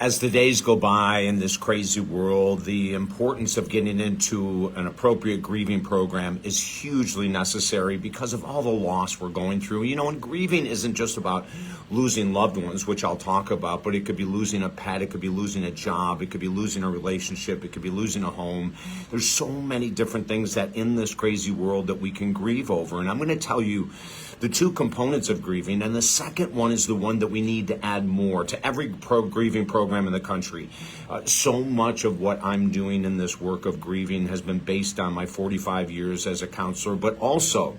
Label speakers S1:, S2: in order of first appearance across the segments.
S1: As the days go by in this crazy world, the importance of getting into an appropriate grieving program is hugely necessary because of all the loss we're going through. And grieving isn't just about losing loved ones, which I'll talk about, but it could be losing a pet, it could be losing a job, it could be losing a relationship, it could be losing a home. There's so many different things that in this crazy world that we can grieve over. And I'm going to tell you the two components of grieving, and the second one is the one that we need to add more to every grieving program in the country. So much of what I'm doing in this work of grieving has been based on my 45 years as a counselor, but also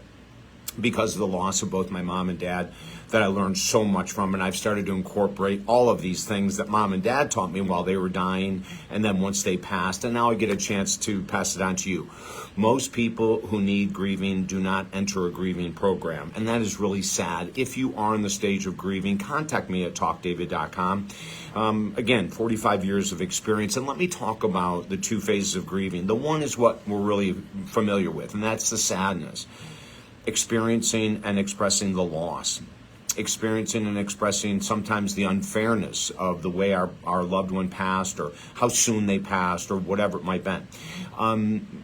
S1: because of the loss of both my mom and dad that I learned so much from, and I've started to incorporate all of these things that mom and dad taught me while they were dying, and then once they passed, and now I get a chance to pass it on to you. Most people who need grieving do not enter a grieving program, and that is really sad. If you are in the stage of grieving, contact me at talkdavid.com. Again, 45 years of experience, and let me talk about the two phases of grieving. The one is what we're really familiar with, and that's the sadness. Experiencing and expressing the loss. Experiencing and expressing sometimes the unfairness of the way our loved one passed, or how soon they passed, or whatever it might be.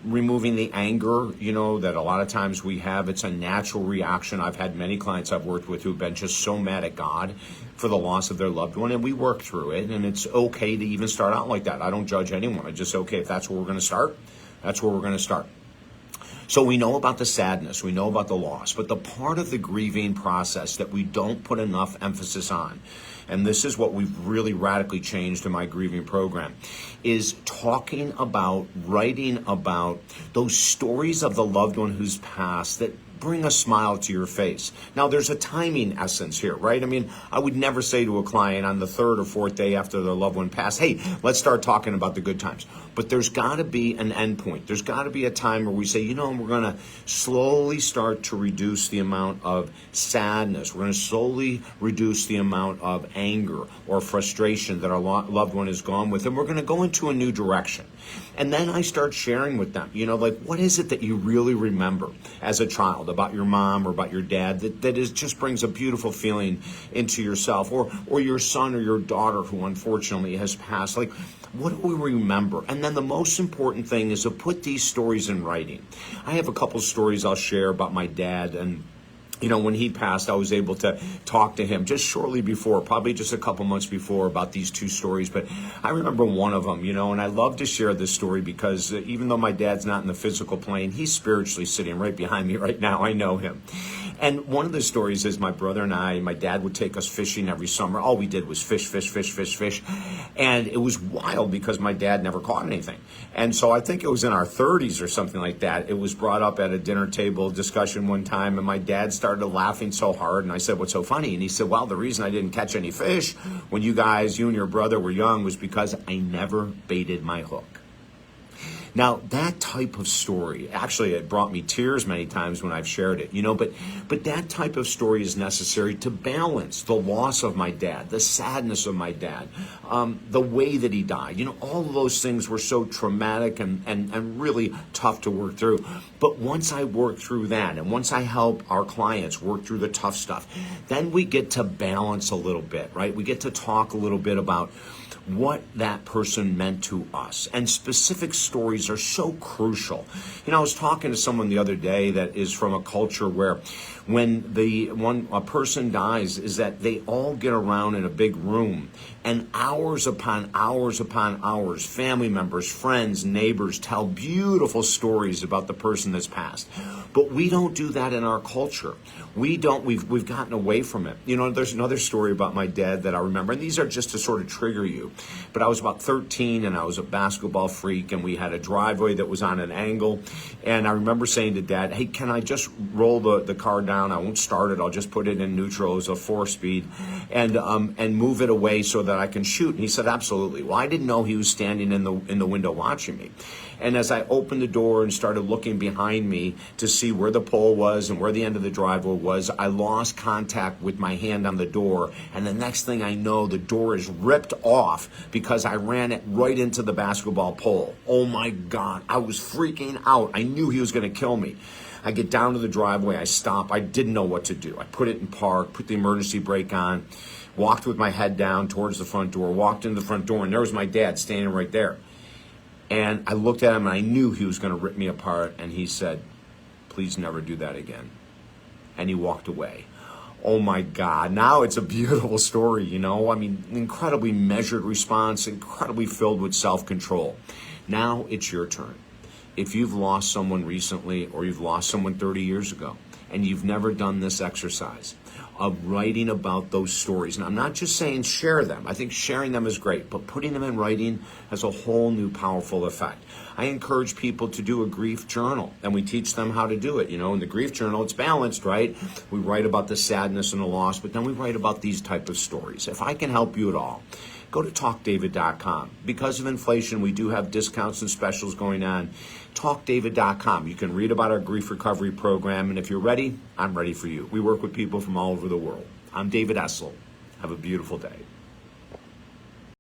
S1: Removing the anger, that a lot of times we have. It's a natural reaction. I've had many clients I've worked with who've been just so mad at God for the loss of their loved one, and we work through it, and it's okay to even start out like that. I don't judge anyone. It's just okay. If that's where we're going to start, that's where we're going to start. So we know about the sadness, we know about the loss, but the part of the grieving process that we don't put enough emphasis on, and this is what we've really radically changed in my grieving program, is talking about, writing about those stories of the loved one who's passed that bring a smile to your face. Now, there's a timing essence here, right? I mean, I would never say to a client on the third or fourth day after their loved one passed, hey, let's start talking about the good times. But there's got to be an end point. There's got to be a time where we say, we're going to slowly start to reduce the amount of sadness. We're going to slowly reduce the amount of anger or frustration that our loved one has gone with, and we're going to go into a new direction. And then I start sharing with them, what is it that you really remember as a child about your mom or about your dad that just brings a beautiful feeling into yourself, or your son or your daughter who unfortunately has passed. Like, what do we remember? And then the most important thing is to put these stories in writing. I have a couple stories I'll share about my dad, and when he passed, I was able to talk to him just shortly before, probably just a couple months before, about these two stories. But I remember one of them, and I love to share this story because even though my dad's not in the physical plane, he's spiritually sitting right behind me right now. I know him. And one of the stories is my brother and my dad would take us fishing every summer. All we did was fish. And it was wild because my dad never caught anything. And so I think it was in our 30s or something like that. It was brought up at a dinner table discussion one time, and my dad started laughing so hard. And I said, what's so funny? And he said, well, the reason I didn't catch any fish when you and your brother were young was because I never baited my hook. Now, that type of story, actually, it brought me tears many times when I've shared it, but that type of story is necessary to balance the loss of my dad, the sadness of my dad, the way that he died. All of those things were so traumatic and really tough to work through. But once I work through that, and once I help our clients work through the tough stuff, then we get to balance a little bit, right? We get to talk a little bit about what that person meant to us. And specific stories are so crucial. I was talking to someone the other day that is from a culture where when a person dies is that they all get around in a big room, and hours upon hours upon hours, family members, friends, neighbors tell beautiful stories about the person that's passed. But we don't do that in our culture. We've gotten away from it. There's another story about my dad that I remember, and these are just to sort of trigger you. But I was about 13, and I was a basketball freak, and we had a driveway that was on an angle. And I remember saying to Dad, hey, can I just roll the car down? I won't start it. I'll just put it in neutral as a 4-speed and move it away so that I can shoot. And he said, absolutely. Well, I didn't know he was standing in the window watching me. And as I opened the door and started looking behind me to see where the pole was and where the end of the driveway was, I lost contact with my hand on the door. And the next thing I know, the door is ripped off because I ran it right into the basketball pole. Oh my God, I was freaking out. I knew he was going to kill me. I get down to the driveway, I stop, I didn't know what to do. I put it in park, put the emergency brake on, walked with my head down towards the front door, walked into the front door, and there was my dad standing right there. And I looked at him and I knew he was going to rip me apart, and he said, "Please never do that again." And he walked away. Oh my God, now it's a beautiful story, you know? I mean, incredibly measured response, incredibly filled with self-control. Now it's your turn. If you've lost someone recently, or you've lost someone 30 years ago, and you've never done this exercise of writing about those stories, and I'm not just saying share them, I think sharing them is great, but putting them in writing has a whole new powerful effect. I encourage people to do a grief journal, and we teach them how to do it. You know, in the grief journal, it's balanced, right? We write about the sadness and the loss, but then we write about these type of stories. If I can help you at all, go to talkdavid.com. Because of inflation, we do have discounts and specials going on. Talkdavid.com. You can read about our grief recovery program, and if you're ready, I'm ready for you. We work with people from all over the world. I'm David Essel. Have a beautiful day.